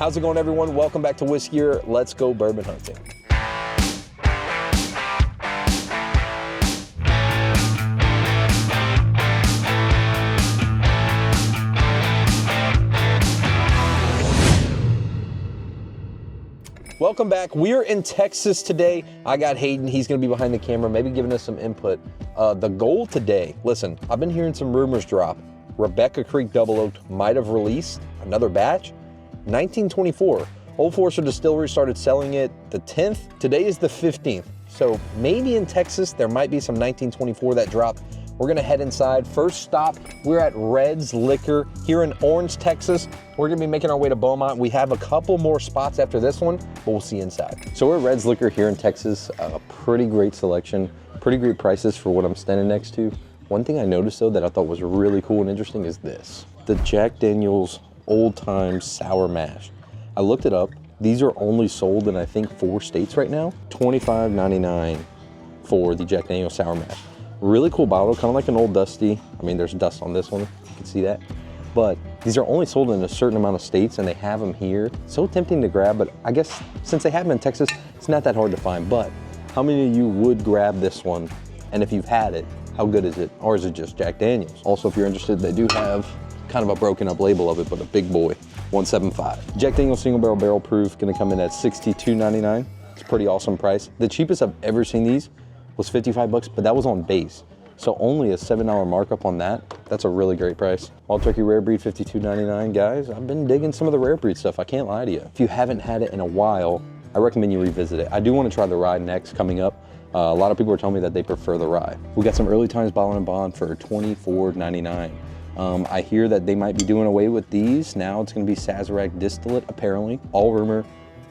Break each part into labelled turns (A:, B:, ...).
A: How's it going, everyone? Welcome back to Whiskey. Let's go bourbon hunting. Welcome back. We're in Texas today. I got Hayden. He's going to be behind the camera, maybe giving us some input. The goal today, listen, I've been hearing some rumors drop. Rebecca Creek Double Oaked might have released another batch. 1924. Old Forester Distillery started selling it the 10th. Today is the 15th. So maybe in Texas, there might be some 1924 that dropped. We're gonna head inside. First stop, we're at Red's Liquor here in Orange, Texas. We're gonna be making our way to Beaumont. We have a couple more spots after this one, but we'll see inside. So we're at Red's Liquor here in Texas. A pretty great selection, pretty great prices for what I'm standing next to. One thing I noticed though that I thought was really cool and interesting is this. The Jack Daniel's Old Time Sour Mash. I looked it up. These are only sold in I think 4 states right now. $25.99 for the Jack Daniel's Sour Mash. Really cool bottle, kind of like an Old Dusty. I mean, there's dust on this one, you can see that. But these are only sold in a certain amount of states and they have them here. So tempting to grab, but I guess since they have them in Texas, it's not that hard to find. But how many of you would grab this one? And if you've had it, how good is it? Or is it just Jack Daniel's? Also, if you're interested, they do have kind of a broken up label of it, but a big boy, 175. Jack Daniel's single barrel proof, gonna come in at $62.99. It's a pretty awesome price. The cheapest I've ever seen these was 55 bucks, but that was on base. So only a $7 markup on that. That's a really great price. Wild Turkey Rare Breed, $52.99. Guys, I've been digging some of the rare breed stuff, I can't lie to you. If you haven't had it in a while, I recommend you revisit it. I do want to try the rye next coming up. A lot of people are telling me that they prefer the rye. We got some Early Times Bottle and Bond for $24.99. I hear that they might be doing away with these. Now it's gonna be Sazerac distillate, apparently. All rumor,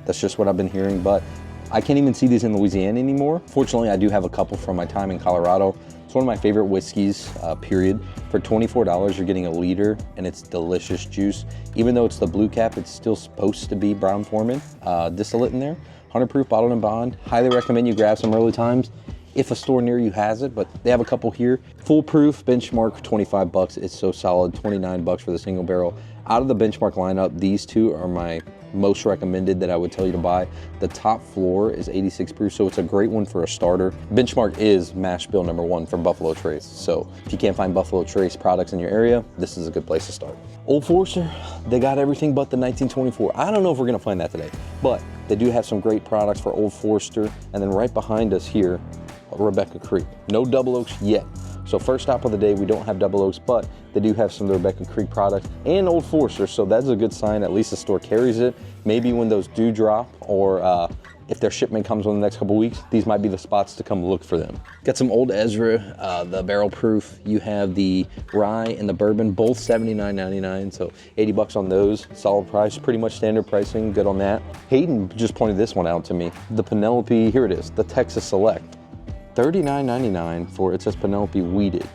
A: that's just what I've been hearing, but I can't even see these in Louisiana anymore. Fortunately, I do have a couple from my time in Colorado. It's one of my favorite whiskeys, period. For $24, you're getting a liter and it's delicious juice. Even though it's the blue cap, it's still supposed to be Brown-Forman distillate in there. 100 proof bottled and bond. Highly recommend you grab some Early Times if a store near you has it, but they have a couple here. Full proof benchmark, 25 bucks. It's so solid, 29 bucks for the single barrel. Out of the benchmark lineup, these two are my most recommended that I would tell you to buy. The top floor is 86 proof, so it's a great one for a starter. Benchmark is mash bill #1 for Buffalo Trace. So if you can't find Buffalo Trace products in your area, this is a good place to start. Old Forester, they got everything but the 1924. I don't know if we're gonna find that today, but they do have some great products for Old Forester. And then right behind us here, Rebecca Creek. No Double Oaks yet. So first stop of the day, we don't have Double Oaks, but they do have some of the Rebecca Creek products and Old Forester, so that's a good sign. At least the store carries it. Maybe when those do drop, or if their shipment comes in the next couple weeks, these might be the spots to come look for them. Got some Old Ezra, the barrel proof. You have the rye and the bourbon, both $79.99, so 80 bucks on those. Solid price, pretty much standard pricing, good on that. Hayden just pointed this one out to me. The Penelope, here it is, the Texas Select. $39.99 for, it says Penelope Wheated.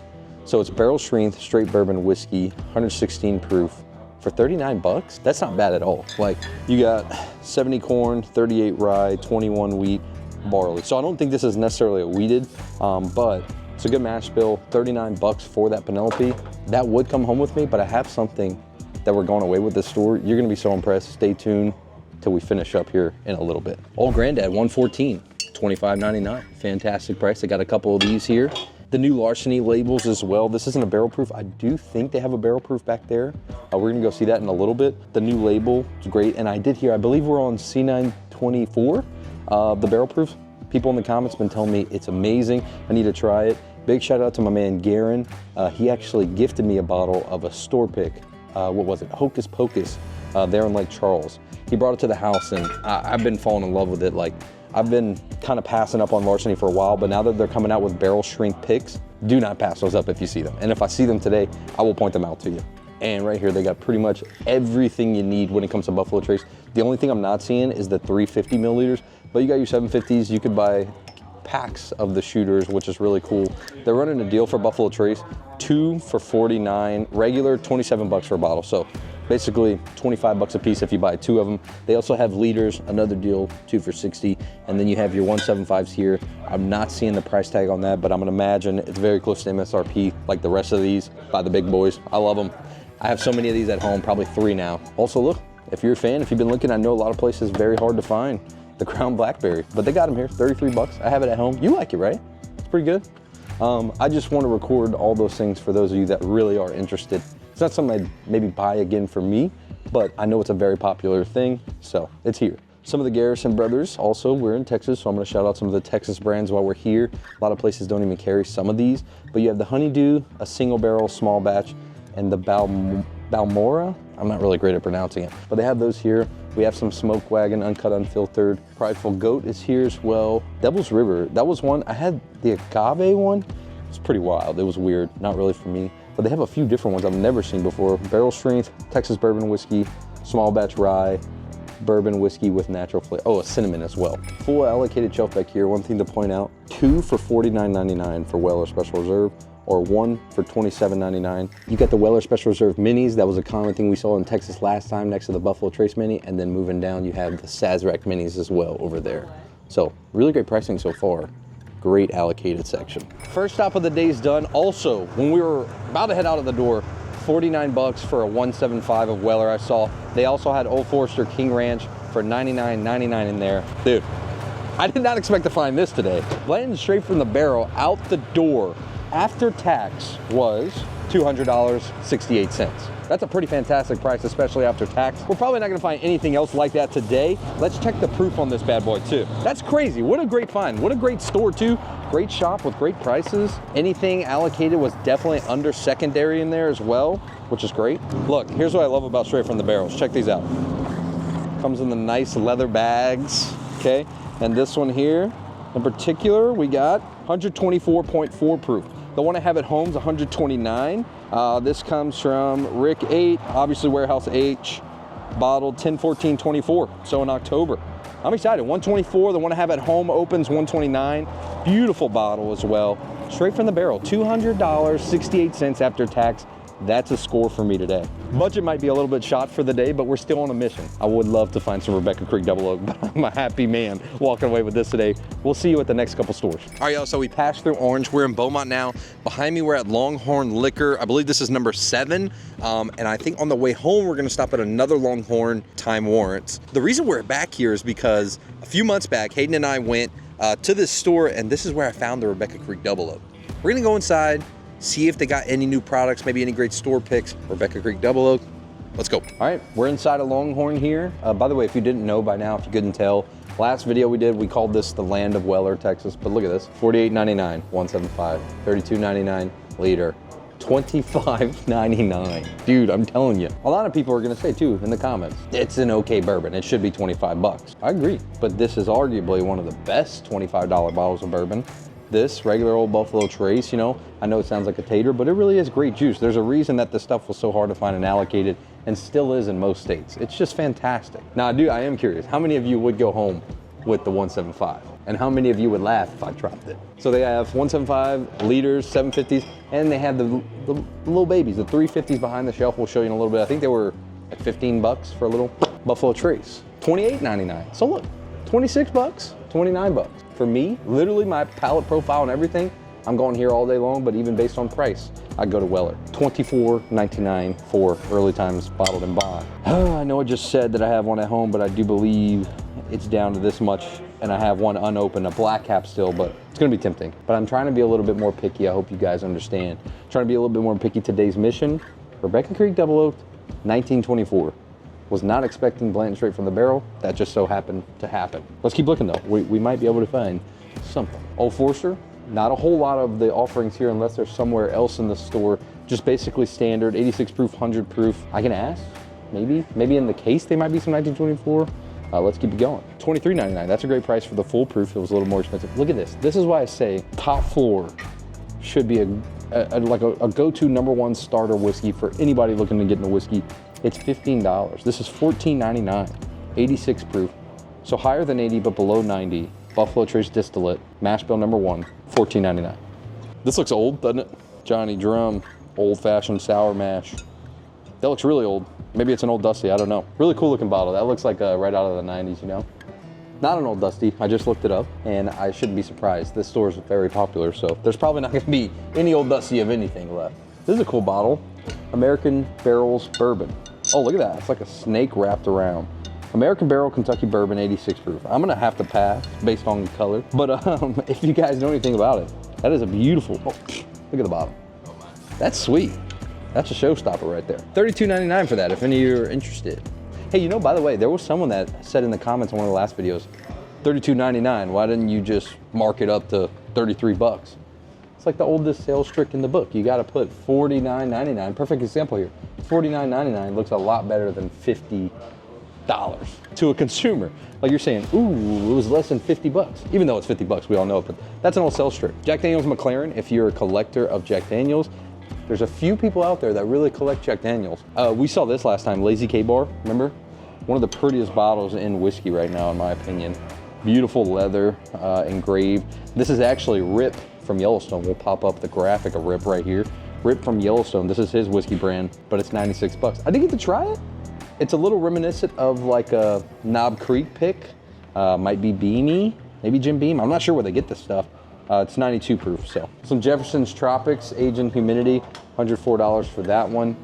A: So it's barrel strength, straight bourbon whiskey, 116 proof for 39 bucks. That's not bad at all. Like, you got 70 corn, 38 rye, 21 wheat, barley. So I don't think this is necessarily a wheated, but it's a good mash bill, 39 bucks for that Penelope. That would come home with me, but I have something that we're going away with this store. You're gonna be so impressed. Stay tuned till we finish up here in a little bit. Old Granddad, 114. $25.99, fantastic price. They got a couple of these here. The new Larceny labels as well. This isn't a barrel proof. I do think they have a barrel proof back there. We're gonna go see that in a little bit. The new label is great. And I did hear, I believe we're on C924, the barrel proof. People in the comments been telling me it's amazing. I need to try it. Big shout out to my man, Garen. He actually gifted me a bottle of a store pick. What was it? Hocus Pocus, there in Lake Charles. He brought it to the house and I've been falling in love with it. Like, I've been kind of passing up on Larceny for a while, but now that they're coming out with barrel shrink picks, do not pass those up if you see them. And if I see them today, I will point them out to you. And right here, they got pretty much everything you need when it comes to Buffalo Trace. The only thing I'm not seeing is the 350 milliliters, but you got your 750s. You could buy packs of the shooters, which is really cool. They're running a deal for Buffalo Trace, 2 for $49, regular 27 bucks for a bottle. So basically 25 bucks a piece if you buy 2 of them. They also have liters, another deal, 2 for 60. And then you have your 175s here. I'm not seeing the price tag on that, but I'm gonna imagine it's very close to MSRP like the rest of these by the big boys. I love them. I have so many of these at home, probably 3 now. Also look, if you're a fan, if you've been looking, I know a lot of places very hard to find the Crown Blackberry, but they got them here, 33 bucks. I have it at home. You like it, right? It's pretty good. I just want to record all those things for those of you that really are interested. It's not something I'd maybe buy again for me, but I know it's a very popular thing, so it's here. Some of the Garrison brothers, also, we're in Texas, so I'm gonna shout out some of the Texas brands while we're here. A lot of places don't even carry some of these, but you have the Honeydew, a single barrel, small batch, and the Balmora. I'm not really great at pronouncing it, but they have those here. We have some Smoke Wagon, uncut, unfiltered. Prideful Goat is here as well. Devil's River, that was one. I had the agave one. It's pretty wild. It was weird, not really for me. But they have a few different ones I've never seen before. Barrel Strength, Texas Bourbon Whiskey, Small Batch Rye, Bourbon Whiskey with natural flavor. Oh, a cinnamon as well. Full allocated shelf back here. One thing to point out, 2 for $49.99 for Weller Special Reserve, or 1 for $27.99. You got the Weller Special Reserve Minis. That was a common thing we saw in Texas last time next to the Buffalo Trace Mini. And then moving down, you have the Sazerac Minis as well over there. So really great pricing so far. Great allocated section. First stop of the day's done. Also, when we were about to head out of the door, 49 bucks for a 175 of Weller I saw. They also had Old Forester King Ranch for $99.99 in there. Dude, I did not expect to find this today. Blanton straight from the barrel out the door after tax was $200.68. That's a pretty fantastic price, especially after tax. We're probably not gonna find anything else like that today. Let's check the proof on this bad boy too. That's crazy. What a great find. What a great store too. Great shop with great prices. Anything allocated was definitely under secondary in there as well, which is great. Look, here's what I love about straight from the barrels. Check these out. Comes in the nice leather bags, okay? And this one here, in particular, we got 124.4 proof. The one I have at home is 129. This comes from Rick 8, obviously Warehouse H, bottled 10/14/24, so in October. I'm excited, 124, the one I have at home opens 129. Beautiful bottle as well. Straight from the barrel, $200.68 after tax. That's a score for me today. Budget might be a little bit shot for the day, but we're still on a mission. I would love to find some Rebecca Creek Double Oak, but I'm a happy man walking away with this today. We'll see you at the next couple stores. All right, y'all, so we passed through Orange. We're in Beaumont now. Behind me, we're at Longhorn Liquor. I believe this is number 7. And I think on the way home, we're gonna stop at another Longhorn Time Warrants. The reason we're back here is because a few months back, Hayden and I went to this store, and this is where I found the Rebecca Creek Double Oak. We're gonna go inside, see if they got any new products, maybe any great store picks. Rebecca Creek Double Oak. Let's go. All right, we're inside of Longhorn here. By the way, if you didn't know by now, if you couldn't tell, last video we did, we called this the land of Weller, Texas. But look at this, $48.99, 175, $32.99 liter, $25.99. Dude, I'm telling you. A lot of people are gonna say too in the comments, it's an okay bourbon, it should be 25 bucks. I agree, but this is arguably one of the best $25 bottles of bourbon. This regular old Buffalo Trace, you know, I know it sounds like a tater, but it really is great juice. There's a reason that this stuff was so hard to find and allocated, and still is in most states. It's just fantastic. Now, I am curious, how many of you would go home with the 175? And how many of you would laugh if I dropped it? So they have 175 liters, 750s, and they have the little babies, the 350s behind the shelf. We'll show you in a little bit. I think they were at 15 bucks for a little Buffalo Trace. $28.99. So look, 26 bucks, 29 bucks. For me, literally my palate profile and everything, I'm going here all day long, but even based on price, I'd go to Weller. $24.99 for early times bottled and bond. I know I just said that I have one at home, but I do believe it's down to this much, and I have one unopened, a black cap still, but it's gonna be tempting. But I'm trying to be a little bit more picky. I hope you guys understand. Trying to be a little bit more picky. Today's mission, Rebecca Creek Double Oak, 1924. Was not expecting Blanton straight from the barrel. That just so happened to happen. Let's keep looking though. We might be able to find something. Old Forester, not a whole lot of the offerings here unless there's somewhere else in the store. Just basically standard, 86 proof, 100 proof. I can ask, maybe in the case they might be some 1924. Let's keep it going. $23.99, that's a great price for the full proof. It was a little more expensive. Look at this. This is why I say top floor should be like a go-to #1 starter whiskey for anybody looking to get into whiskey. It's $15. This is $14.99, 86 proof. So higher than 80, but below 90. Buffalo Trace Distillate, mash bill #1, $14.99. This looks old, doesn't it? Johnny Drum, old fashioned sour mash. That looks really old. Maybe it's an Old Dusty, I don't know. Really cool looking bottle. That looks like right out of the 90s, you know? Not an Old Dusty, I just looked it up, and I shouldn't be surprised. This store is very popular, so there's probably not gonna be any Old Dusty of anything left. This is a cool bottle. American Barrels Bourbon. Oh, look at that. It's like a snake wrapped around. American Barrel Kentucky Bourbon 86 proof. I'm gonna have to pass based on the color. But if you guys know anything about it, that is a beautiful, oh, look at the bottom. That's sweet. That's a showstopper right there. $32.99 for that, if any of you are interested. Hey, you know, by the way, there was someone that said in the comments on one of the last videos, $32.99, why didn't you just mark it up to 33 bucks? It's like the oldest sales trick in the book. You gotta put $49.99, perfect example here. $49.99 looks a lot better than $50 to a consumer. Like you're saying, ooh, it was less than 50 bucks. Even though it's 50 bucks, we all know it, but that's an old sales trick. Jack Daniel's McLaren, if you're a collector of Jack Daniels, there's a few people out there that really collect Jack Daniels. We saw this last time, Lazy K-Bar, remember? One of the prettiest bottles in whiskey right now, in my opinion. Beautiful leather, engraved. This is actually Rip from Yellowstone. We'll pop up the graphic of Rip right here. Rip from Yellowstone, this is his whiskey brand, but it's 96 bucks. I didn't get to try it. It's a little reminiscent of like a Knob Creek pick. Might be Beamy, maybe Jim Beam. I'm not sure where they get this stuff. It's 92 proof, so. Some Jefferson's Tropics, Age and Humidity, $104 for that one.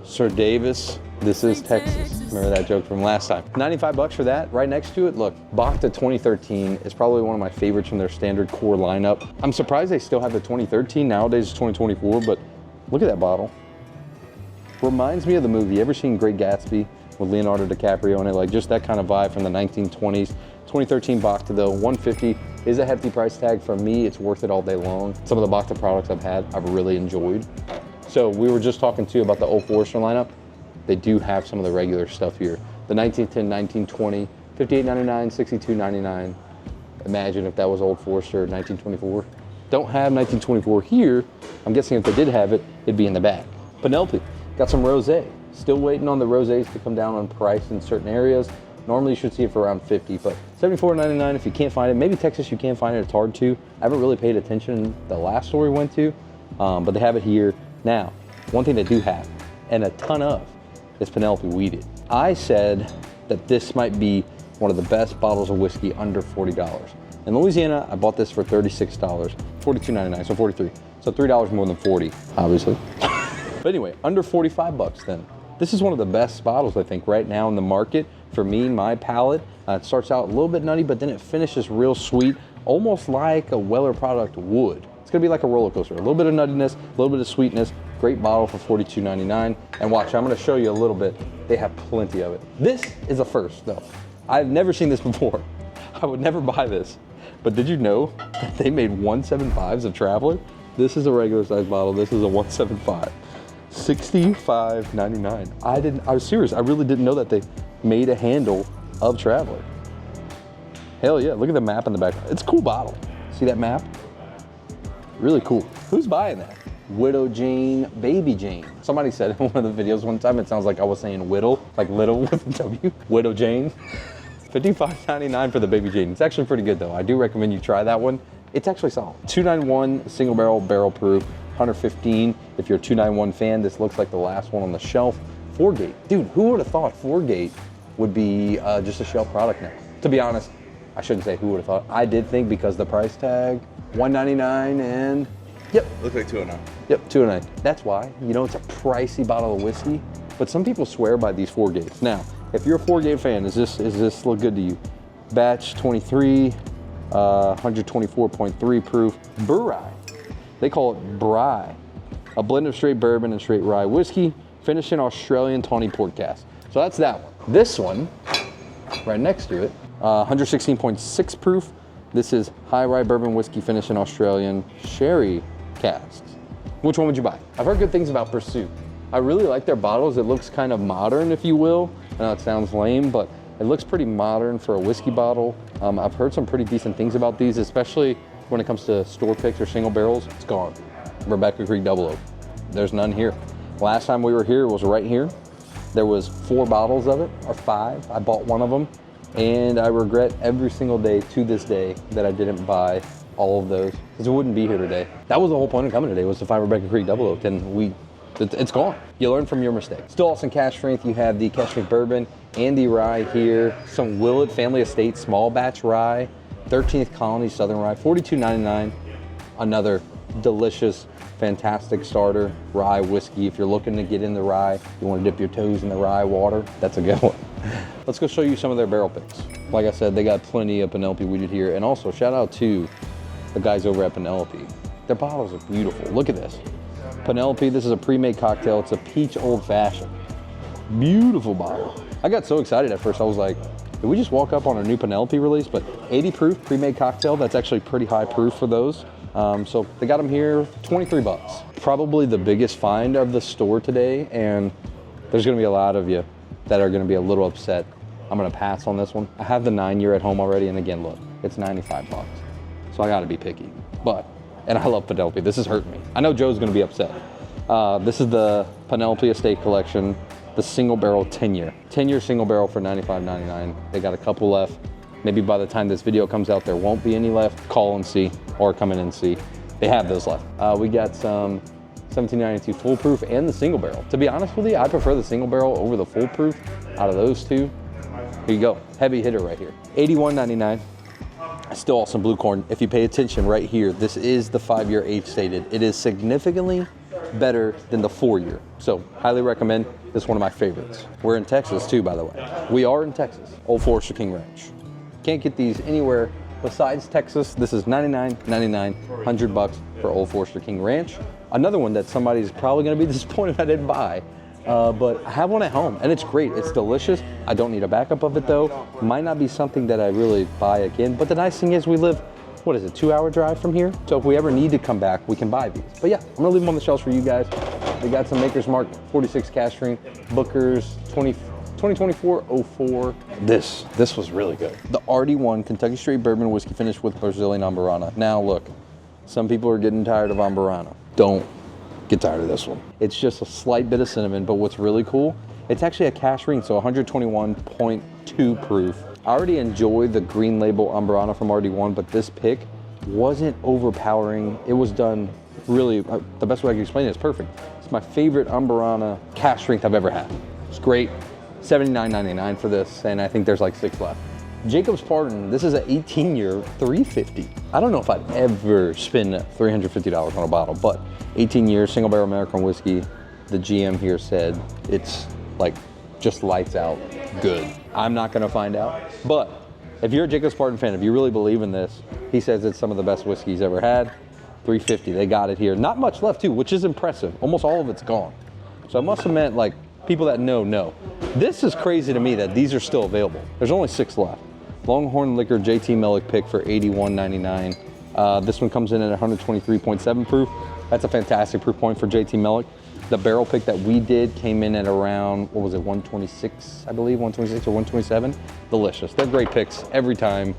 A: Sir Davis, this is Texas. Remember that joke from last time. 95 bucks for that. Right next to it, look, Bacta 2013 is probably one of my favorites from their standard core lineup. I'm surprised they still have the 2013. Nowadays it's 2024, but look at that bottle. Reminds me of the movie. You ever seen Great Gatsby with Leonardo DiCaprio in it? Like just that kind of vibe from the 1920s. 2013 Bacta though, $150 is a hefty price tag. For me, it's worth it all day long. Some of the Bacta products I've had, I've really enjoyed. So we were just talking too about the Old Forester lineup. They do have some of the regular stuff here. The 1910, 1920, $58.99, $62.99. Imagine if that was Old Forester 1924. Don't have 1924 here. I'm guessing if they did have it, it'd be in the back. Penelope, got some rosé. Still waiting on the rosés to come down on price in certain areas. Normally you should see it for around 50, but $74.99 if you can't find it. Maybe Texas you can't find it, it's hard to. I haven't really paid attention the last store we went to, but they have it here. Now, one thing they do have, and a ton of, is Penelope Weeded. I said that this might be one of the best bottles of whiskey under $40. In Louisiana, I bought this for $36, $42.99, so $43. So $3 more than 40, obviously. But anyway, under 45 bucks then. This is one of the best bottles, I think, right now in the market. For me, my palate, it starts out a little bit nutty, but then it finishes real sweet, almost like a Weller product would. It's gonna be like a roller coaster. A little bit of nuttiness, a little bit of sweetness. Great bottle for $42.99. And watch, I'm gonna show you a little bit. They have plenty of it. This is a first though. I've never seen this before. I would never buy this. But did you know that they made 175s of Traveler? This is a regular size bottle. This is a 175. $65.99. I was serious. I really didn't know that they made a handle of Traveler. Hell yeah, look at the map in the back. It's a cool bottle. See that map? Really cool. Who's buying that? Widow Jane, Baby Jane. Somebody said in one of the videos one time, it sounds like I was saying whittle, like little with a W. Widow Jane. $55.99 for the Baby Jane. It's actually pretty good though. I do recommend you try that one. It's actually solid. 291 single barrel proof, 115. If you're a 291 fan, this looks like the last one on the shelf. 4-gate. Dude, who would have thought 4-gate would be just a shelf product now? To be honest, I shouldn't say who would have thought. I did think because the price tag, $199 and yep.
B: Looks like $209.
A: Yep, $209. That's why. You know, it's a pricey bottle of whiskey, but some people swear by these 4-gates. Now, if you're a 4-gate fan, does this look good to you? Batch 23, 124.3 proof, Burrye. They call it Bry, a blend of straight bourbon and straight rye whiskey, finished in Australian tawny port cask. So that's that one. This one, right next to it, 116.6 proof. This is high rye bourbon whiskey finished in Australian sherry casks. Which one would you buy? I've heard good things about Pursuit. I really like their bottles. It looks kind of modern, if you will. I know it sounds lame, but it looks pretty modern for a whiskey bottle. I've heard some pretty decent things about these, especially when it comes to store picks or single barrels. It's gone. Rebecca Creek Double Oak. There's none here. Last time we were here was right here. There was 4 bottles of it, or 5. I bought one of them, and I regret every single day to this day that I didn't buy all of those, because it wouldn't be here today. That was the whole point of coming today, was to find Rebecca Creek Double Oak, and it's gone. You learn from your mistakes. Still awesome cash strength. You have the cash strength bourbon and the rye here. Some Willett Family Estate small batch rye, 13th Colony Southern Rye, $42.99. Another delicious, fantastic starter rye whiskey. If you're looking to get in the rye, you want to dip your toes in the rye water, that's a good one. Let's go show you some of their barrel picks. Like I said, they got plenty of Penelope weeded here. And also shout out to the guys over at Penelope. Their bottles are beautiful. Look at this. Penelope, this is a pre-made cocktail. It's a peach old fashioned. Beautiful bottle. I got so excited at first. I was like, did we just walk up on a new Penelope release? But 80 proof pre-made cocktail, that's actually pretty high proof for those. So they got them here, 23 bucks. Probably the biggest find of the store today, and there's gonna be a lot of you that are gonna be a little upset. I'm gonna pass on this one. I have the 9-year at home already, and again, look, it's 95 bucks. So I gotta be picky, and I love Penelope. This is hurting me. I know Joe's gonna be upset. This is the Penelope Estate Collection, the single barrel 10-year. 10-year single barrel for $95.99. They got a couple left. Maybe by the time this video comes out, there won't be any left. Call and see, or come in and see. They have those left. We got some 1792 full proof and the single barrel. To be honest with you, I prefer the single barrel over the full proof out of those two. Here you go, heavy hitter right here. $81.99. Still awesome blue corn. If you pay attention right here, this is the 5-year age stated. It is significantly better than the 4-year. So highly recommend. This is one of my favorites. We're in Texas too, by the way. We are in Texas, Old Forester King Ranch. Can't get these anywhere besides Texas. This is $99.99, 100 bucks for Old Forester King Ranch. Another one that somebody's probably gonna be disappointed I didn't buy, but I have one at home and it's great, it's delicious. I don't need a backup of it though. Might not be something that I really buy again, but the nice thing is we live, what is it, 2-hour drive from here? So if we ever need to come back, we can buy these. But yeah, I'm gonna leave them on the shelves for you guys. They got some Maker's Mark 46 cask strength, Booker's 2024-04. This was really good. The RD1 Kentucky Straight Bourbon Whiskey finished with Brazilian Amburana. Now look, some people are getting tired of Amburana. Don't get tired of this one. It's just a slight bit of cinnamon, but what's really cool, it's actually a cask strength, so 121.2 proof. I already enjoy the green label Amburana from RD1, but this pick wasn't overpowering. It was done really, the best way I can explain it is perfect. It's my favorite Amburana cask strength I've ever had. It's great. $79.99 for this, and I think there's like 6 left. Jacob's Pardon, this is an 18-year, $350. I don't know if I'd ever spend $350 on a bottle, but 18 years, single barrel American whiskey. The GM here said it's like just lights out good. I'm not gonna find out, but if you're a Jacob's Pardon fan, if you really believe in this, he says it's some of the best whiskey he's ever had. $350, they got it here. Not much left too, which is impressive. Almost all of it's gone. So I must have meant like people that know. This is crazy to me that these are still available. There's only 6 left. Longhorn Liquor JT Mellick pick for $81.99. This one comes in at 123.7 proof. That's a fantastic proof point for JT Mellick. The barrel pick that we did came in at around, what was it, 126, I believe, 126 or 127. Delicious. They're great picks every time.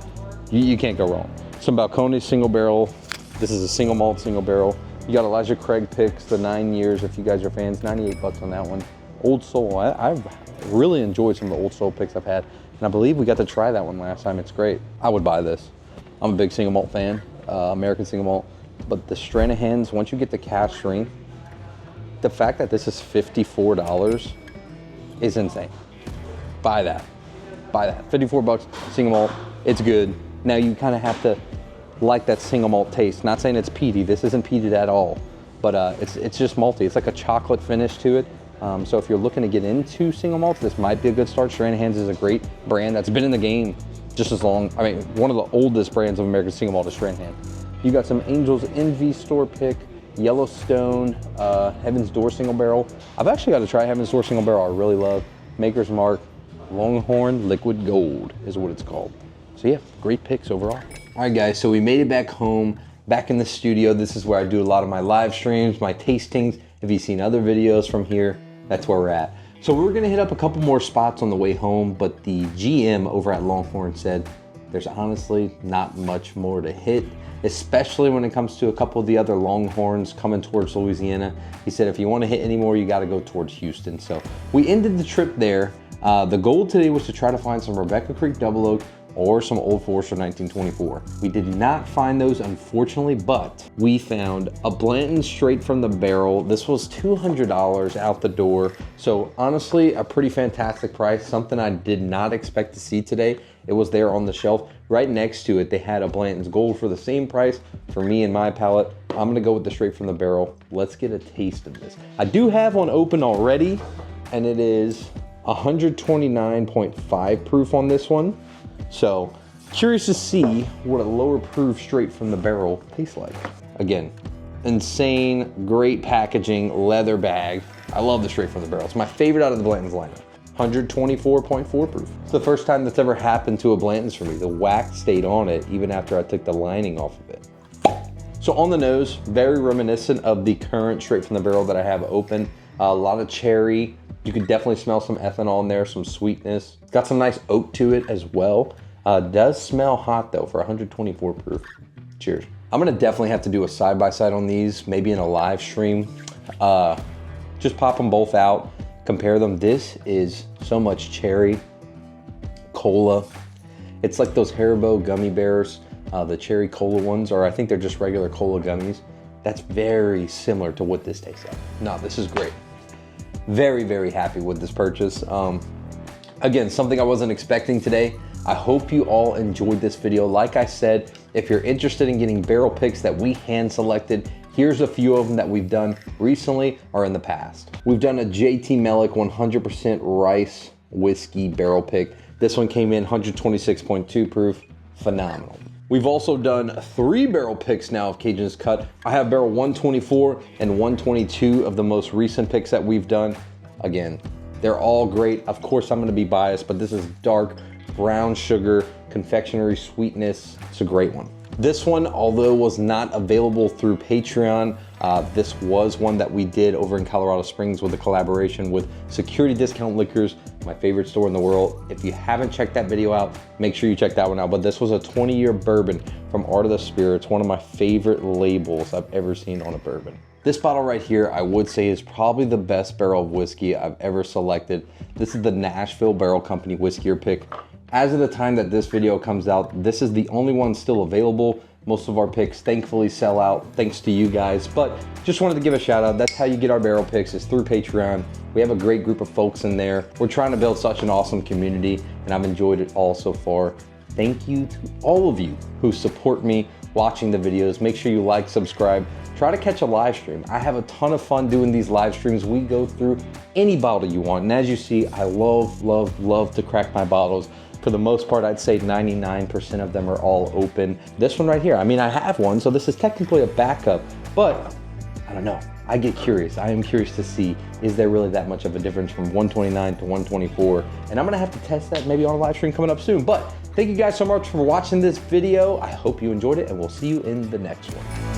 A: You can't go wrong. Some Balcones single barrel. This is a single malt, single barrel. You got Elijah Craig picks, the 9 years, if you guys are fans, 98 bucks on that one. Old Soul, I've really enjoyed some of the Old Soul picks I've had, and I believe we got to try that one last time. It's great. I would buy this. I'm a big single malt fan, American single malt, but the Stranahan's, once you get the cask strength, the fact that this is $54 is insane. Buy that. 54 bucks, single malt, it's good. Now you kind of have to like that single malt taste. Not saying it's peaty, this isn't peated at all, but it's just malty. It's like a chocolate finish to it. So if you're looking to get into single malts, this might be a good start. Stranahan's is a great brand that's been in the game just as long. I mean, one of the oldest brands of American single malt is Stranahan. You got some Angel's Envy store pick, Yellowstone, Heaven's Door single barrel. I've actually got to try Heaven's Door single barrel. I really love. Maker's Mark, Longhorn Liquid Gold is what it's called. So yeah, great picks overall. All right guys, so we made it back home, back in the studio. This is where I do a lot of my live streams, my tastings. If you've seen other videos from here, that's where we're at. So we're gonna hit up a couple more spots on the way home, but the GM over at Longhorn said there's honestly not much more to hit, especially when it comes to a couple of the other Longhorns coming towards Louisiana. He said if you want to hit any more, you got to go towards Houston. So we ended the trip there. The goal today was to try to find some Rebecca Creek Double Oak or some Old Forester 1924. We did not find those, unfortunately, but we found a Blanton straight from the barrel. This was $200 out the door. So honestly, a pretty fantastic price, something I did not expect to see today. It was there on the shelf. Right next to it, they had a Blanton's Gold for the same price. For me and my palate, I'm gonna go with the straight from the barrel. Let's get a taste of this. I do have one open already, and it is 129.5 proof on this one. So curious to see what a lower proof straight from the barrel tastes like. Again, insane, great packaging, leather bag. I love the straight from the barrel. It's my favorite out of the Blanton's lineup. 124.4 proof. It's the first time that's ever happened to a Blanton's for me. The wax stayed on it even after I took the lining off of it. So on the nose, very reminiscent of the current straight from the barrel that I have open. A lot of cherry. You could definitely smell some ethanol in there, some sweetness. It's got some nice oak to it as well. Does smell hot though for 124 proof. Cheers. I'm gonna definitely have to do a side-by-side on these, maybe in a live stream. Just pop them both out, compare them. This is so much cherry, cola. It's like those Haribo gummy bears, the cherry cola ones, or I think they're just regular cola gummies. That's very similar to what this tastes like. No, this is great. Very, very happy with this purchase. Again, something I wasn't expecting today. I hope you all enjoyed this video. Like I said, if you're interested in getting barrel picks that we hand selected, here's a few of them that we've done recently or in the past. We've done a JT Mellick 100% rice whiskey barrel pick. This one came in 126.2 proof, phenomenal. We've also done 3 barrel picks now of Cajun's Cut. I have barrel 124 and 122 of the most recent picks that we've done. Again, they're all great. Of course, I'm gonna be biased, but this is dark brown sugar, confectionery sweetness. It's a great one. This one, although was not available through Patreon, this was one that we did over in Colorado Springs with a collaboration with Security Discount Liquors, my favorite store in the world. If you haven't checked that video out, make sure you check that one out. But this was a 20-year bourbon from Art of the Spirits, one of my favorite labels I've ever seen on a bourbon. This bottle right here, I would say, is probably the best barrel of whiskey I've ever selected. This is the Nashville Barrel Company Whiskey Year Pick. As of the time that this video comes out, this is the only one still available. Most of our picks thankfully sell out thanks to you guys, but just wanted to give a shout out. That's how you get our barrel picks, is through Patreon. We have a great group of folks in there. We're trying to build such an awesome community, and I've enjoyed it all so far. Thank you to all of you who support me watching the videos. Make sure you like, subscribe, try to catch a live stream. I have a ton of fun doing these live streams. We go through any bottle you want, and as you see, I love to crack my bottles. For the most part, I'd say 99% of them are all open. This one right here, I mean, I have one, so this is technically a backup, but I don't know. I get curious. I am curious to see, is there really that much of a difference from 129 to 124? And I'm gonna have to test that maybe on a live stream coming up soon. But thank you guys so much for watching this video. I hope you enjoyed it, and we'll see you in the next one.